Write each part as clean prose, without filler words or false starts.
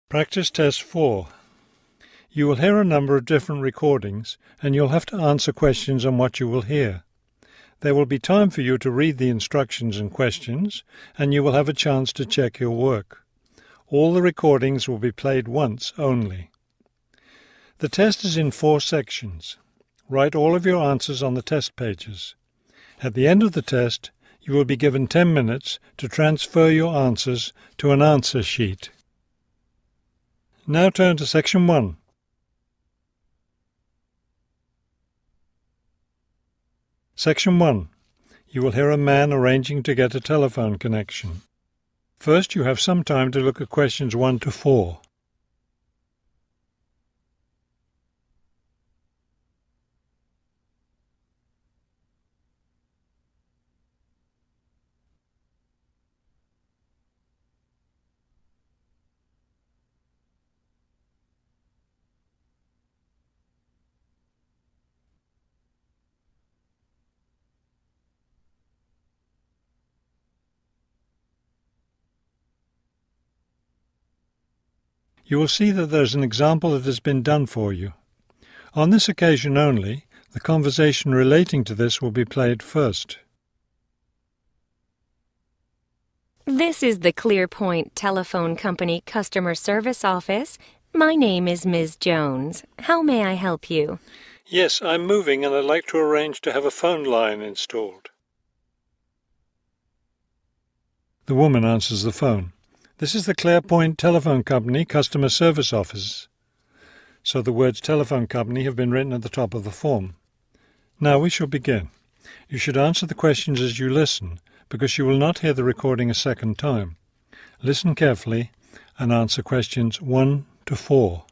Practice Test 4. You will hear a number of different recordings and you'll have to answer questions on what you will hear. There will be time for you to read the instructions and questions, and you will have a chance to check your work. All the recordings will be played once only. The test is in 4 sections. Write all of your answers on the test pages. At the end of the test, you will be given 10 minutes to transfer your answers to an answer sheet. Now turn to Section 1. Section 1. You will hear a man arranging to get a telephone connection. First, you have some time to look at questions 1 to 4. You will see that there is an example that has been done for you. On this occasion only, the conversation relating to this will be played first. This is the ClearPoint Telephone Company Customer Service Office. My name is Ms. Jones. How may I help you? Yes, I'm moving and I'd like to arrange to have a phone line installed. The woman answers the phone. This is the ClearPoint Telephone Company Customer Service Office. So the words telephone company have been written at the top of the form. Now we shall begin. You should answer the questions as you listen, because you will not hear the recording a second time. Listen carefully and answer questions 1 to 4.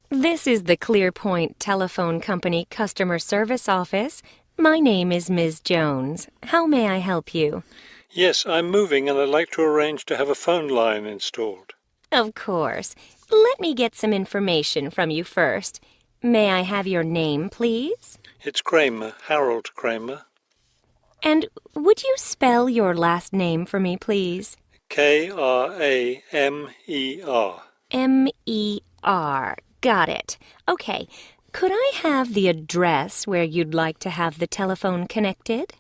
This is the ClearPoint Telephone Company Customer Service Office. My name is Ms. Jones. How may I help you? Yes, I'm moving and I'd like to arrange to have a phone line installed. Of course. Let me get some information from you first. May I have your name, please? It's Kramer, Harold Kramer. And would you spell your last name for me, please? Kramer. M-E-R. Got it. Okay. Could I have the address where you'd like to have the telephone connected?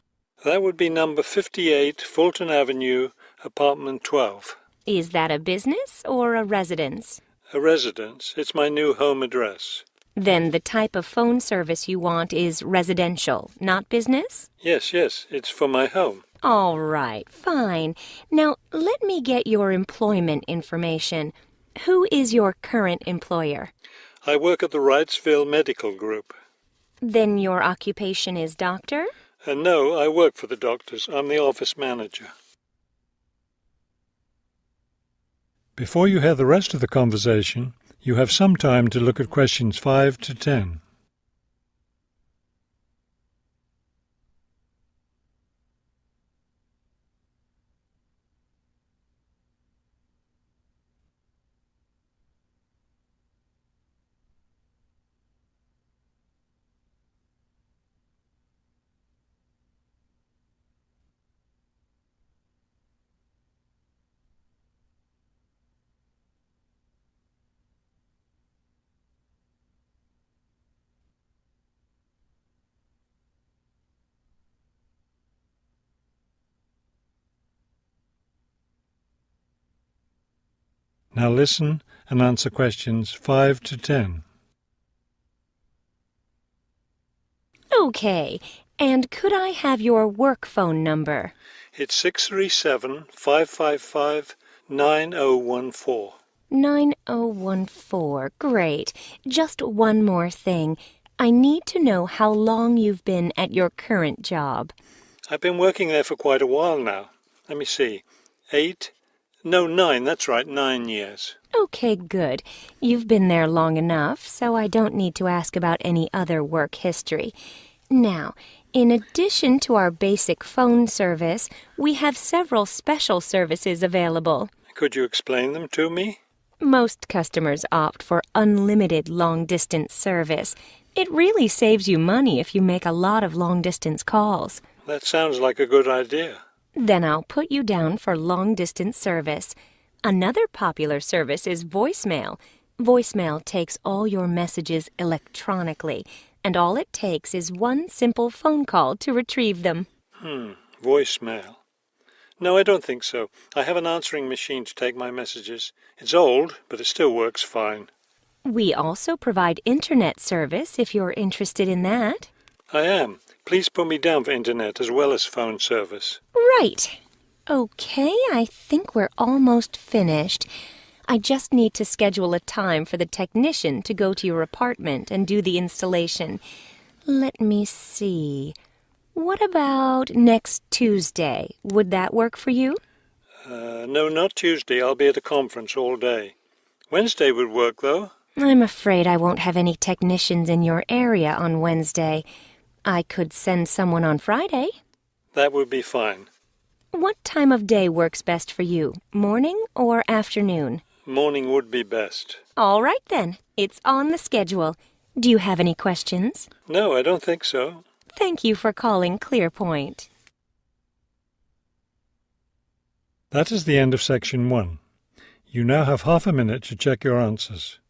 That would be number 58, Fulton Avenue, apartment 12. Is that a business or a residence? A residence. It's my new home address. Then the type of phone service you want is residential, not business? Yes, it's for my home. All right, fine. Now, let me get your employment information. Who is your current employer? I work at the Wrightsville Medical Group. Then your occupation is doctor? No, I work for the doctors. I'm the office manager. Before you hear the rest of the conversation, you have some time to look at questions 5 to 10. Now listen and answer questions 5 to 10. Okay. And could I have your work phone number? It's 637-555-9014. 9014. Great. Just one more thing. I need to know how long you've been at your current job. I've been working there for quite a while now. Let me see. 9, that's right, 9 years. Okay, good. You've been there long enough, so I don't need to ask about any other work history. Now, in addition to our basic phone service, we have several special services available. Could you explain them to me? Most customers opt for unlimited long-distance service. It really saves you money if you make a lot of long-distance calls. That sounds like a good idea. Then I'll put you down for long-distance service. Another popular service is voicemail. Voicemail takes all your messages electronically, and all it takes is one simple phone call to retrieve them. Voicemail. No, I don't think so. I have an answering machine to take my messages. It's old, but it still works fine. We also provide internet service if you're interested in that. I am. Please put me down for internet as well as phone service. Right. Okay, I think we're almost finished. I just need to schedule a time for the technician to go to your apartment and do the installation. Let me see. What about next Tuesday? Would that work for you? No, not Tuesday. I'll be at a conference all day. Wednesday would work, though. I'm afraid I won't have any technicians in your area on Wednesday. I could send someone on Friday. That would be fine. What time of day works best for you, morning or afternoon? Morning would be best. All right then, it's on the schedule. Do you have any questions? No, I don't think so. Thank you for calling Clearpoint. That is the end of section 1. You now have half a minute to check your answers.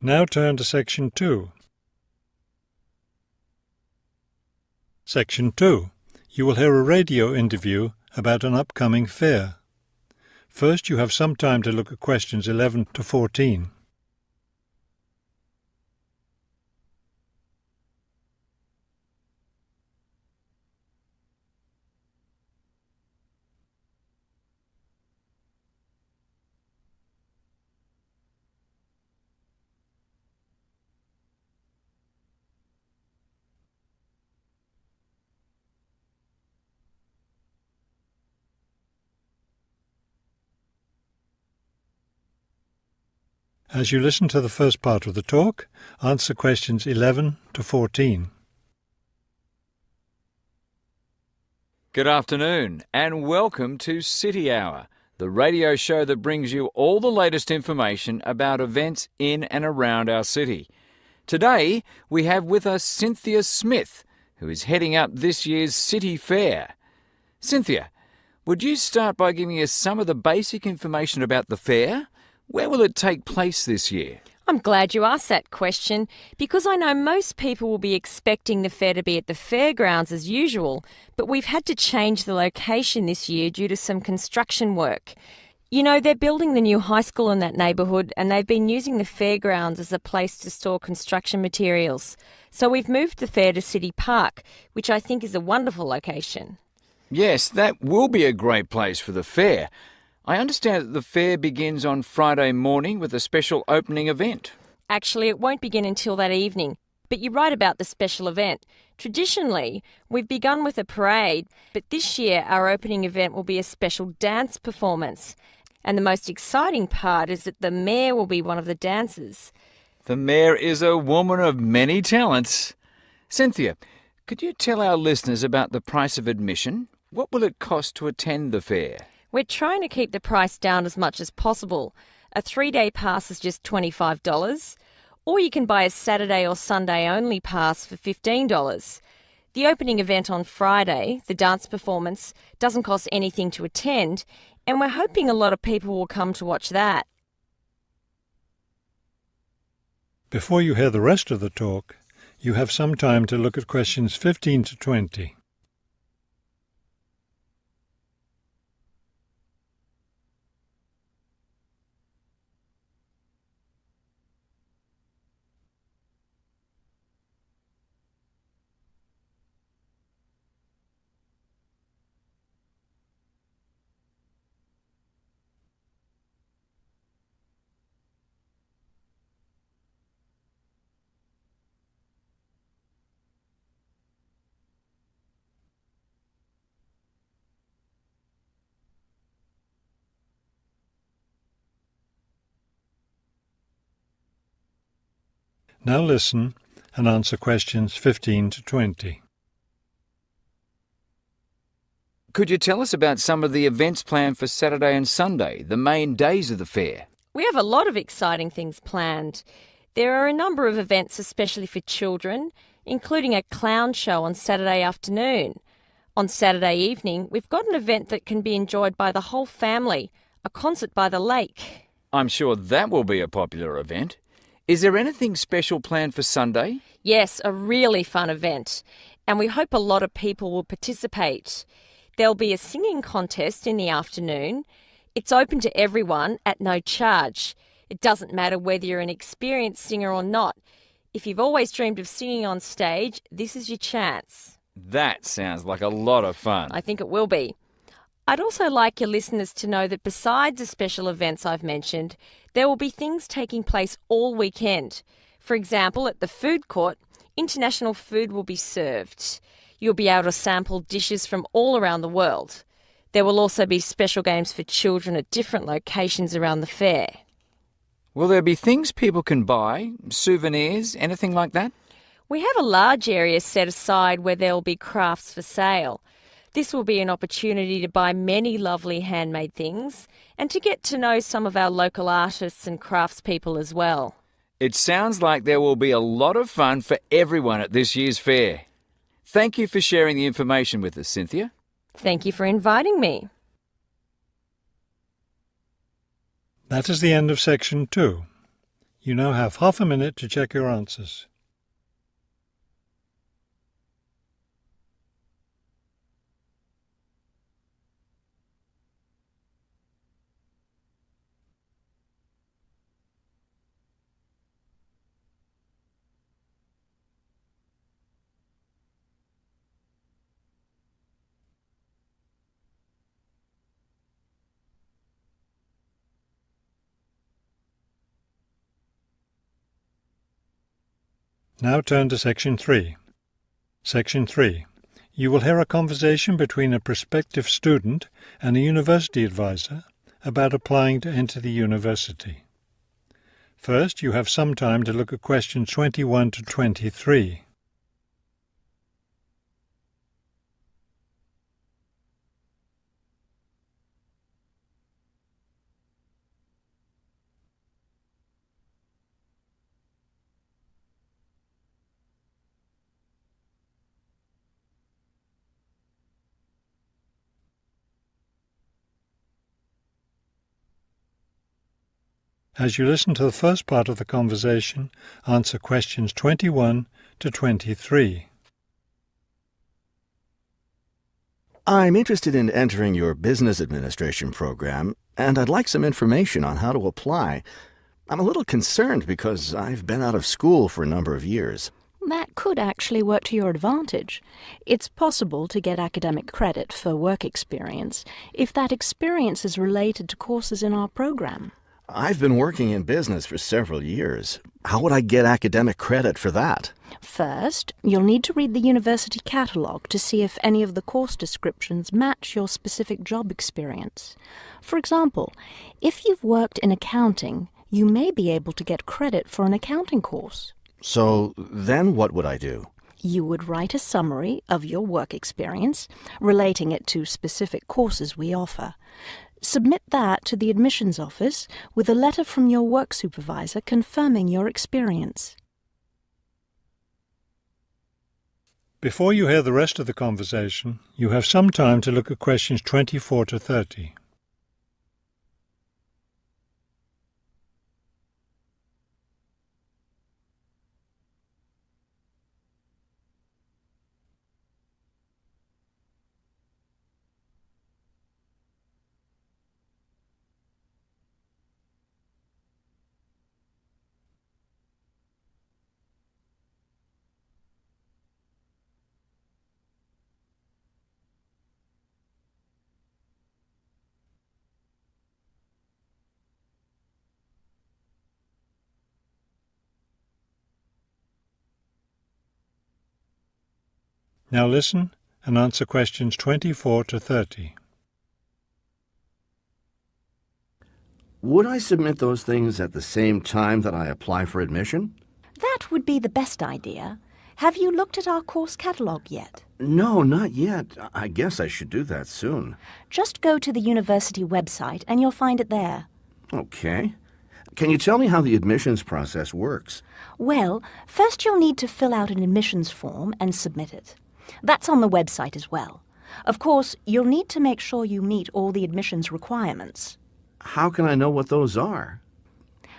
Now turn to section 2. Section 2. You will hear a radio interview about an upcoming fair. First, you have some time to look at questions 11 to 14. As you listen to the first part of the talk, answer questions 11 to 14. Good afternoon and welcome to City Hour, the radio show that brings you all the latest information about events in and around our city. Today we have with us Cynthia Smith, who is heading up this year's City Fair. Cynthia, would you start by giving us some of the basic information about the fair? Where will it take place this year? I'm glad you asked that question because I know most people will be expecting the fair to be at the fairgrounds as usual, but we've had to change the location this year due to some construction work. You know, they're building the new high school in that neighbourhood and they've been using the fairgrounds as a place to store construction materials. So we've moved the fair to City Park, which I think is a wonderful location. Yes, that will be a great place for the fair. I understand that the fair begins on Friday morning with a special opening event. Actually, it won't begin until that evening, but you're right about the special event. Traditionally, we've begun with a parade, but this year our opening event will be a special dance performance. And the most exciting part is that the mayor will be one of the dancers. The mayor is a woman of many talents. Cynthia, could you tell our listeners about the price of admission? What will it cost to attend the fair? We're trying to keep the price down as much as possible. A 3-day pass is just $25, or you can buy a Saturday or Sunday only pass for $15. The opening event on Friday, the dance performance, doesn't cost anything to attend, and we're hoping a lot of people will come to watch that. Before you hear the rest of the talk, you have some time to look at questions 15 to 20. Now listen and answer questions 15 to 20. Could you tell us about some of the events planned for Saturday and Sunday, the main days of the fair? We have a lot of exciting things planned. There are a number of events especially for children, including a clown show on Saturday afternoon. On Saturday evening, we've got an event that can be enjoyed by the whole family, a concert by the lake. I'm sure that will be a popular event. Is there anything special planned for Sunday? Yes, a really fun event, and we hope a lot of people will participate. There'll be a singing contest in the afternoon. It's open to everyone at no charge. It doesn't matter whether you're an experienced singer or not. If you've always dreamed of singing on stage, this is your chance. That sounds like a lot of fun. I think it will be. I'd also like your listeners to know that besides the special events I've mentioned, there will be things taking place all weekend. For example, at the food court, international food will be served. You'll be able to sample dishes from all around the world. There will also be special games for children at different locations around the fair. Will there be things people can buy, souvenirs, anything like that? We have a large area set aside where there will be crafts for sale. This will be an opportunity to buy many lovely handmade things and to get to know some of our local artists and craftspeople as well. It sounds like there will be a lot of fun for everyone at this year's fair. Thank you for sharing the information with us, Cynthia. Thank you for inviting me. That is the end of section 2. You now have half a minute to check your answers. Now turn to Section 3. Section 3. You will hear a conversation between a prospective student and a university advisor about applying to enter the university. First, you have some time to look at questions 21 to 23. As you listen to the first part of the conversation, answer questions 21 to 23. I'm interested in entering your business administration program, and I'd like some information on how to apply. I'm a little concerned because I've been out of school for a number of years. That could actually work to your advantage. It's possible to get academic credit for work experience if that experience is related to courses in our program. I've been working in business for several years. How would I get academic credit for that? First, you'll need to read the university catalogue to see if any of the course descriptions match your specific job experience. For example, if you've worked in accounting, you may be able to get credit for an accounting course. So then what would I do? You would write a summary of your work experience, relating it to specific courses we offer. Submit that to the admissions office with a letter from your work supervisor confirming your experience. Before you hear the rest of the conversation, you have some time to look at questions 24 to 30. Now listen and answer questions 24 to 30. Would I submit those things at the same time that I apply for admission? That would be the best idea. Have you looked at our course catalogue yet? No, not yet. I guess I should do that soon. Just go to the university website and you'll find it there. Okay. Can you tell me how the admissions process works? Well, first you'll need to fill out an admissions form and submit it. That's on the website as well. Of course, you'll need to make sure you meet all the admissions requirements. How can I know what those are?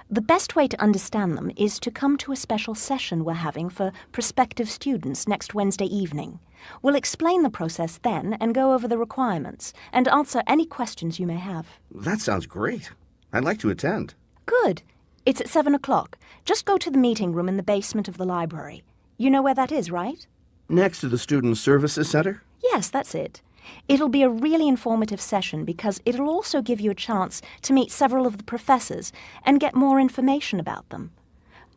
The best way to understand them is to come to a special session we're having for prospective students next Wednesday evening. We'll explain the process then and go over the requirements and answer any questions you may have. That sounds great. I'd like to attend. Good. It's at 7 o'clock. Just go to the meeting room in the basement of the library. You know where that is, right? Next to the Student Services Center? Yes, that's it. It'll be a really informative session because it'll also give you a chance to meet several of the professors and get more information about them.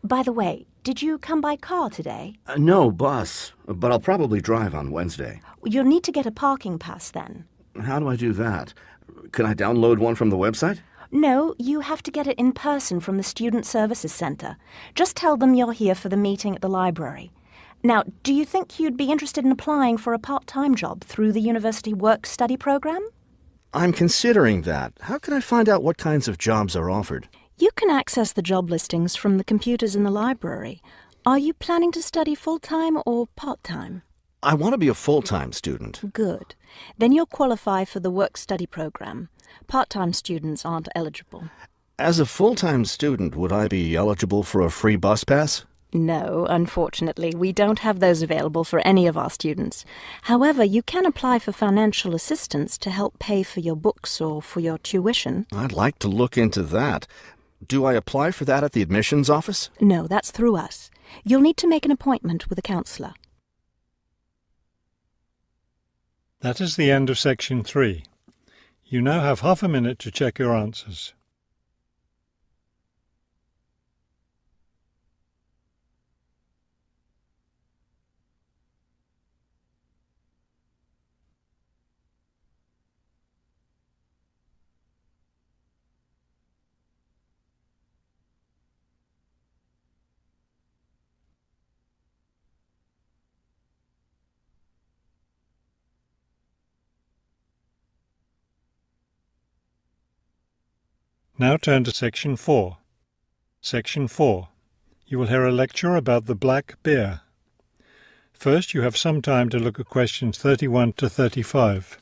By the way, did you come by car today? No, bus, but I'll probably drive on Wednesday. You'll need to get a parking pass then. How do I do that? Can I download one from the website? No, you have to get it in person from the Student Services Center. Just tell them you're here for the meeting at the library. Now, do you think you'd be interested in applying for a part-time job through the university work-study program? I'm considering that. How can I find out what kinds of jobs are offered? You can access the job listings from the computers in the library. Are you planning to study full-time or part-time? I want to be a full-time student. Good. Then you'll qualify for the work-study program. Part-time students aren't eligible. As a full-time student, would I be eligible for a free bus pass? No, unfortunately, we don't have those available for any of our students. However, you can apply for financial assistance to help pay for your books or for your tuition. I'd like to look into that. Do I apply for that at the admissions office? No, that's through us. You'll need to make an appointment with a counselor. That is the end of section 3. You now have half a minute to check your answers. Now turn to section 4. Section 4. You will hear a lecture about the black bear. First, you have some time to look at questions 31 to 35.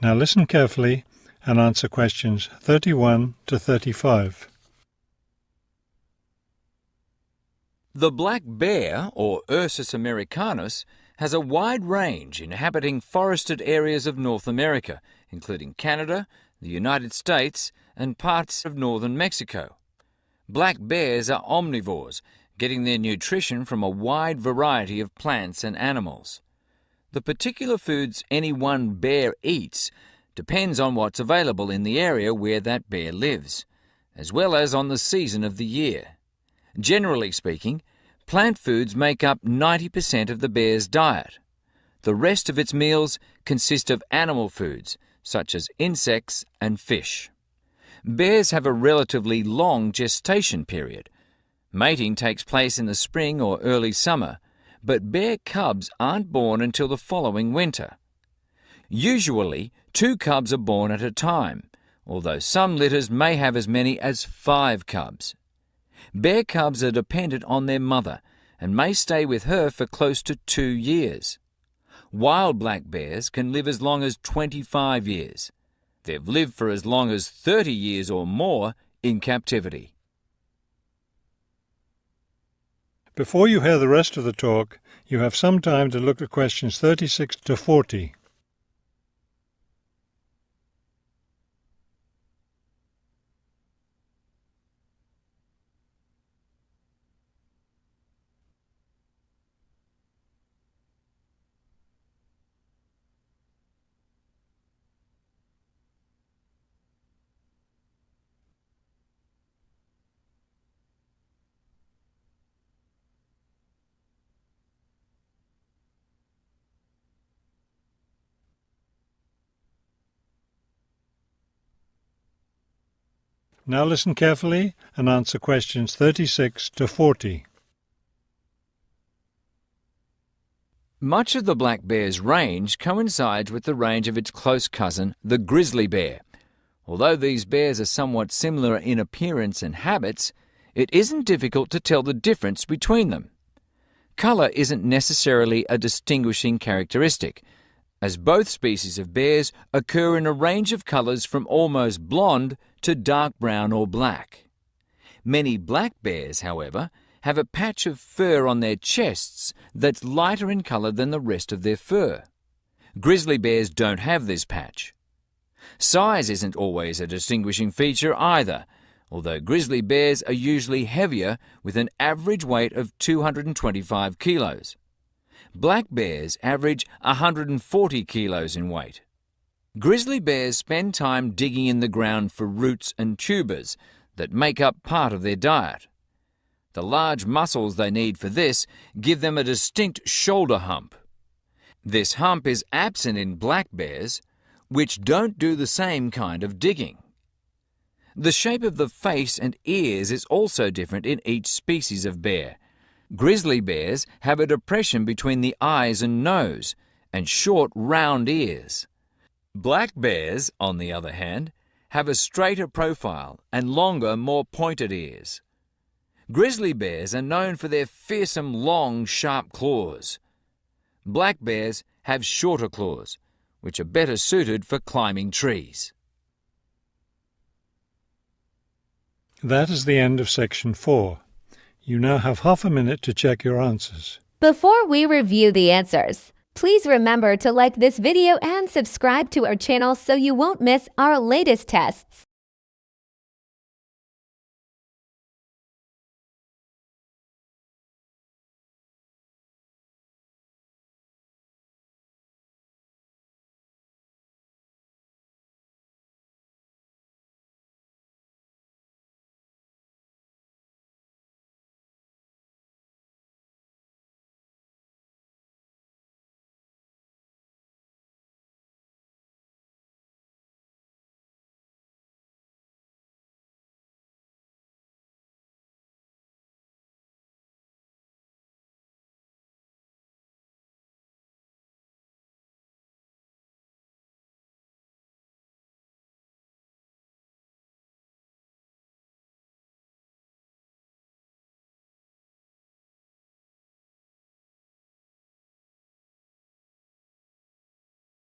Now listen carefully and answer questions 31 to 35. The black bear, or Ursus americanus, has a wide range inhabiting forested areas of North America, including Canada, the United States, and parts of northern Mexico. Black bears are omnivores, getting their nutrition from a wide variety of plants and animals. The particular foods any one bear eats depends on what's available in the area where that bear lives, as well as on the season of the year. Generally speaking, plant foods make up 90% of the bear's diet. The rest of its meals consist of animal foods, such as insects and fish. Bears have a relatively long gestation period. Mating takes place in the spring or early summer, but bear cubs aren't born until the following winter. Usually, 2 cubs are born at a time, although some litters may have as many as 5 cubs. Bear cubs are dependent on their mother and may stay with her for close to 2 years. Wild black bears can live as long as 25 years. They've lived for as long as 30 years or more in captivity. Before you hear the rest of the talk, you have some time to look at questions 36 to 40. Now listen carefully and answer questions 36 to 40. Much of the black bear's range coincides with the range of its close cousin, the grizzly bear. Although these bears are somewhat similar in appearance and habits, it isn't difficult to tell the difference between them. Colour isn't necessarily a distinguishing characteristic, as both species of bears occur in a range of colours from almost blonde to dark brown or black. Many black bears, however, have a patch of fur on their chests that's lighter in colour than the rest of their fur. Grizzly bears don't have this patch. Size isn't always a distinguishing feature either, although grizzly bears are usually heavier with an average weight of 225 kilos. Black bears average 140 kilos in weight. Grizzly bears spend time digging in the ground for roots and tubers that make up part of their diet. The large muscles they need for this give them a distinct shoulder hump. This hump is absent in black bears, which don't do the same kind of digging. The shape of the face and ears is also different in each species of bear. Grizzly bears have a depression between the eyes and nose, and short, round ears. Black bears, on the other hand, have a straighter profile and longer, more pointed ears. Grizzly bears are known for their fearsome, long, sharp claws. Black bears have shorter claws, which are better suited for climbing trees. That is the end of section 4. You now have half a minute to check your answers. Before we review the answers, please remember to like this video and subscribe to our channel so you won't miss our latest tests.